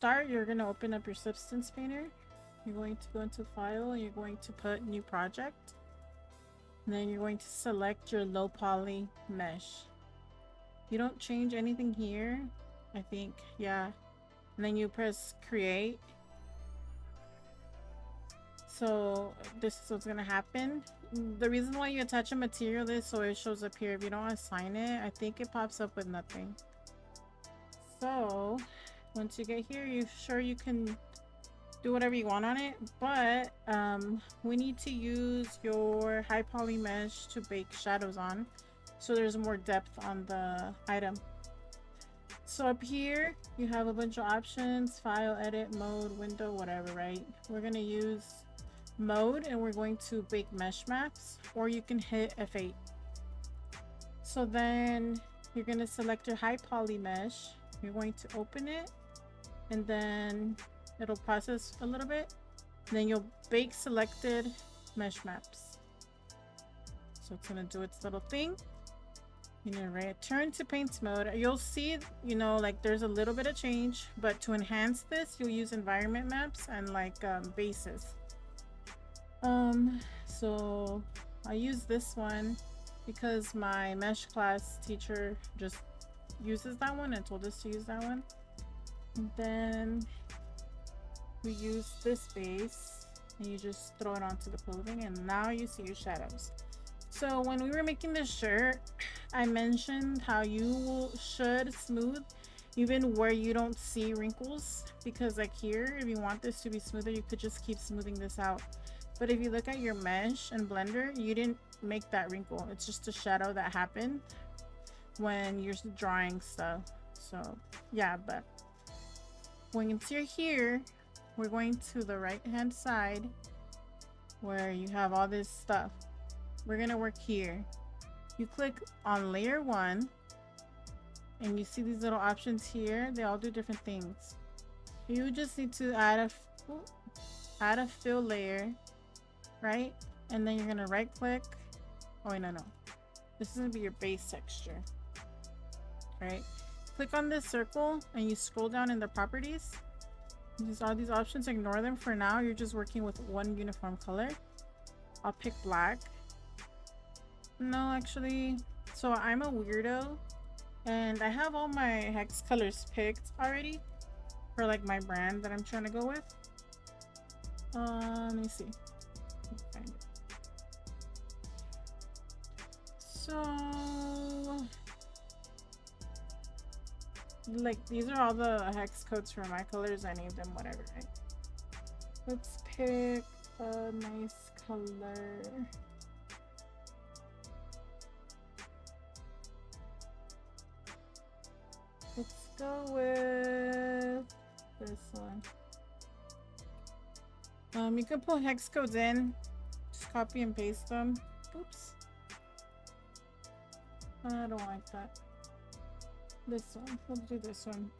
start, you're going to open up your Substance Painter. You're going to go into File and you're going to put New Project. And then you're going to select your low poly mesh. You don't change anything here, I think. Yeah. And then you press Create. So this is what's gonna happen. The reason why you attach a material is so it shows up here. If you don't assign it, I think it pops up with nothing. So once you get here, you can do whatever you want on it, but we need to use your high poly mesh to bake shadows on, so there's more depth on the item. So up here you have a bunch of options: file, edit, mode, window, whatever, right? We're gonna use mode and we're going to bake mesh maps, or you can hit F8. So then you're going to select your high poly mesh, you're going to open it, and then it'll process a little bit, and then you'll bake selected mesh maps. So it's going to do its little thing. You know, return to paint mode. You'll see, you know, like there's a little bit of change, but to enhance this you'll use environment maps and like bases. So I use this one because my mesh class teacher just uses that one and told us to use that one. And then we use this base and you just throw it onto the clothing, and now you see your shadows. So when we were making this shirt, I mentioned how you should smooth even where you don't see wrinkles, because like here, if you want this to be smoother, you could just keep smoothing this out. But if you look at your mesh and Blender, you didn't make that wrinkle. It's just a shadow that happened when you're drawing stuff. So yeah, but once you're here, we're going to the right hand side where you have all this stuff. We're gonna work here. You click on layer 1 and you see these little options here. They all do different things. You just need to add a fill layer, right? And then you're gonna right click. Oh wait, no, this is gonna be your base texture, right? Click on this circle and you scroll down in the properties. Use all these options, ignore them for now. You're just working with one uniform color. I'll pick black. No, actually, so I'm a weirdo and I have all my hex colors picked already for like my brand that I'm trying to go with. Let me see. Find it. So like these are all the hex codes for my colors. I named them whatever, right? Let's pick a nice color. Let's go with this one. You can put hex codes in, just copy and paste them. Oops, I don't like that. This one, we'll do this one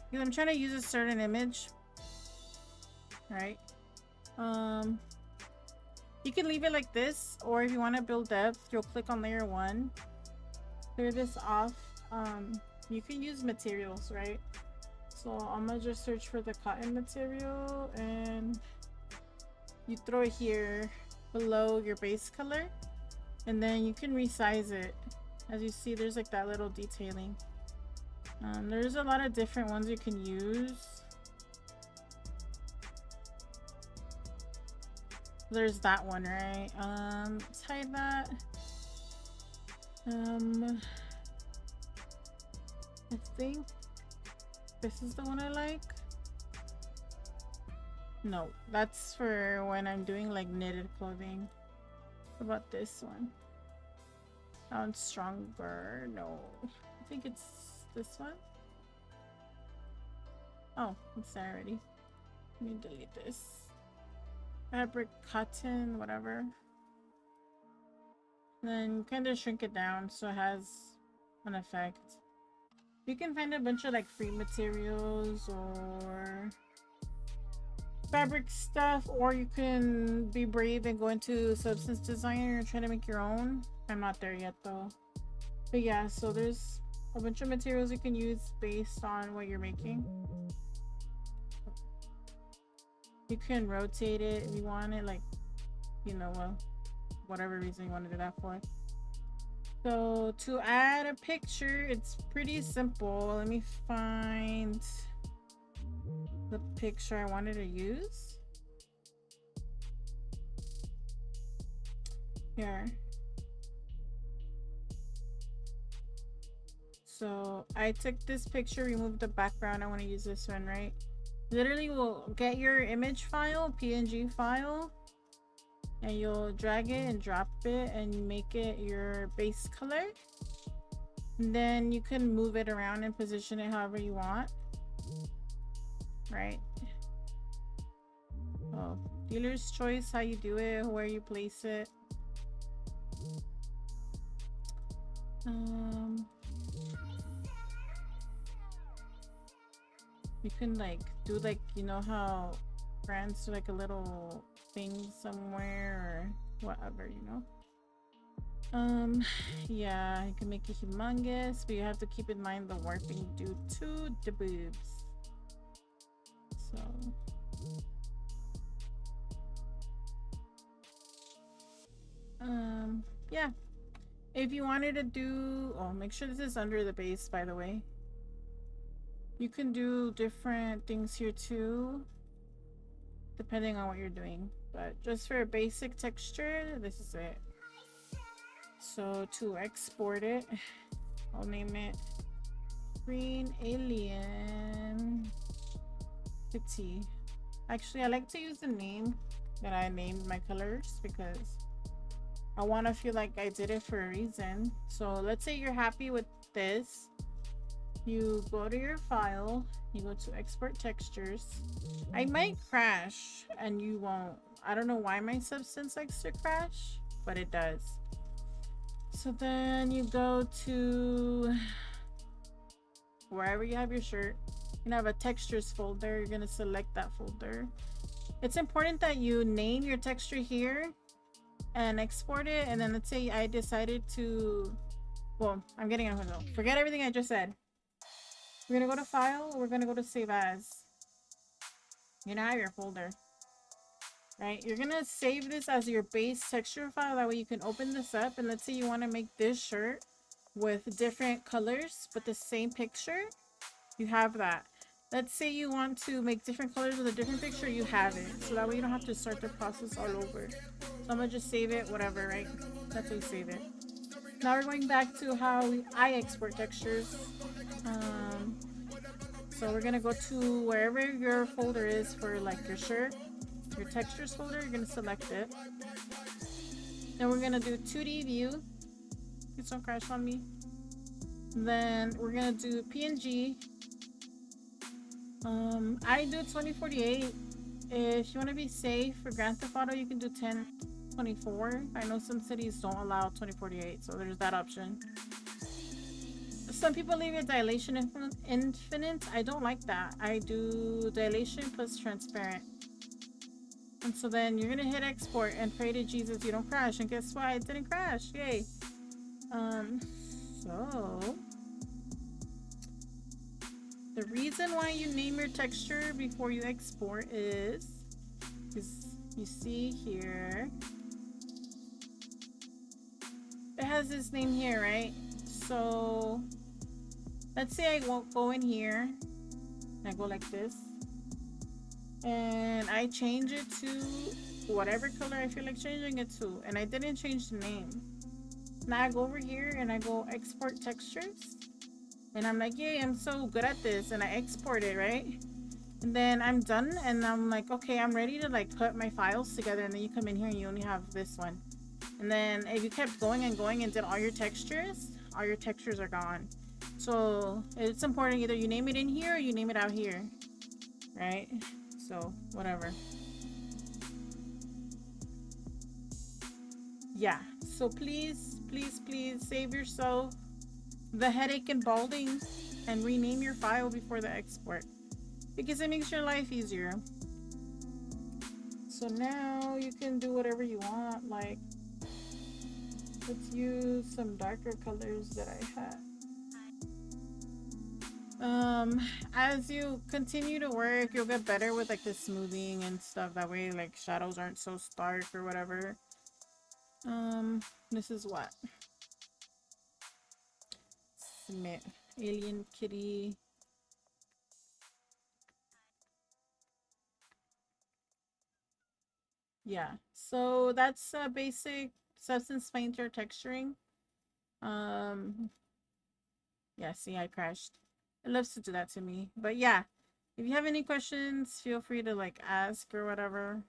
because I'm trying to use a certain image, right? You can leave it like this, or if you want to build depth, you'll click on layer 1, clear this off. You can use materials, right? So I'm gonna just search for the cotton material and you throw it here below your base color, and then you can resize it. As you see, there's like that little detailing. There's a lot of different ones you can use. There's that one, right? Let's hide that. I think this is the one I like. No, that's for when I'm doing like knitted clothing. What about this one? That one's stronger. No, I think it's this one. Oh, it's there already. Let me delete this. Fabric, cotton, whatever. Then kind of shrink it down so it has an effect. You can find a bunch of like free materials or fabric stuff, or you can be brave and go into Substance Designer and try to make your own. I'm not there yet though. But yeah, so there's a bunch of materials you can use based on what you're making. You can rotate it if you want it, like, you know, well, whatever reason you want to do that for. So to add a picture, it's pretty simple. Let me find the picture I wanted to use. Here. So I took this picture, removed the background. I want to use this one, right? Literally, we'll get your image file, PNG file, and you'll drag it and drop it and make it your base color. And then you can move it around and position it however you want, right? So dealer's choice, how you do it, where you place it. You can like do, like, you know how brands do like a little thing somewhere or whatever, you know. Yeah, you can make it humongous, but you have to keep in mind the warping due to the boobs. So yeah, if you wanted to do, oh, make sure this is under the base, by the way. You can do different things here too, depending on what you're doing, but just for a basic texture, this is it. So to export it, I'll name it Green Alien Kitty. Actually, I like to use the name that I named my colors because I want to feel like I did it for a reason. So let's say you're happy with this. You go to your file, you go to export textures. I might crash and you won't. I don't know why my Substance likes to crash, but it does. So then you go to wherever you have your shirt. You can have a textures folder. You're gonna select that folder. It's important that you name your texture here and export it. And then let's say I decided to, well, I'm getting out of it. Forget everything I just said. We're gonna go to file, we're gonna go to save as. You now have your folder, right? You're gonna save this as your base texture file. That way you can open this up, and let's say you want to make this shirt with different colors but the same picture, you have that. Let's say you want to make different colors with a different picture, you have it. So that way you don't have to start the process all over. So I'm gonna just save it, whatever, right? That's how you save it. Now we're going back to how I export textures. So we're gonna go to wherever your folder is for like your shirt, your textures folder. You're gonna select it. Then we're gonna do 2D view. Please don't crash on me. Then we're gonna do PNG. I do 2048. If you want to be safe for Grand Theft Auto, you can do 1024. I know some cities don't allow 2048, so there's that option. Some people leave it dilation infinite. I don't like that. I do dilation plus transparent. And so then you're gonna hit export and pray to Jesus you don't crash. And guess what? It didn't crash. Yay. So the reason why you name your texture before you export is because you see here it has this name here, right? So let's say I won't go in here. I go like this. And I change it to whatever color I feel like changing it to. And I didn't change the name. Now I go over here and I go export textures. And I'm like, yay, I'm so good at this. And I export it, right? And then I'm done. And I'm like, okay, I'm ready to like put my files together. And then you come in here and you only have this one. And then if you kept going and going and did all your textures are gone. So it's important either you name it in here or you name it out here, right? So whatever. Yeah, so please save yourself the headache and balding and rename your file before the export because it makes your life easier. So now you can do whatever you want. Like, let's use some darker colors that I had. As you continue to work, you'll get better with like the smoothing and stuff. That way, like shadows aren't so stark or whatever. This is what Smith Alien Kitty. Yeah, so that's basic substance painter texturing. Um, yeah, see, I crashed. It loves to do that to me. But yeah, if you have any questions, feel free to like ask or whatever.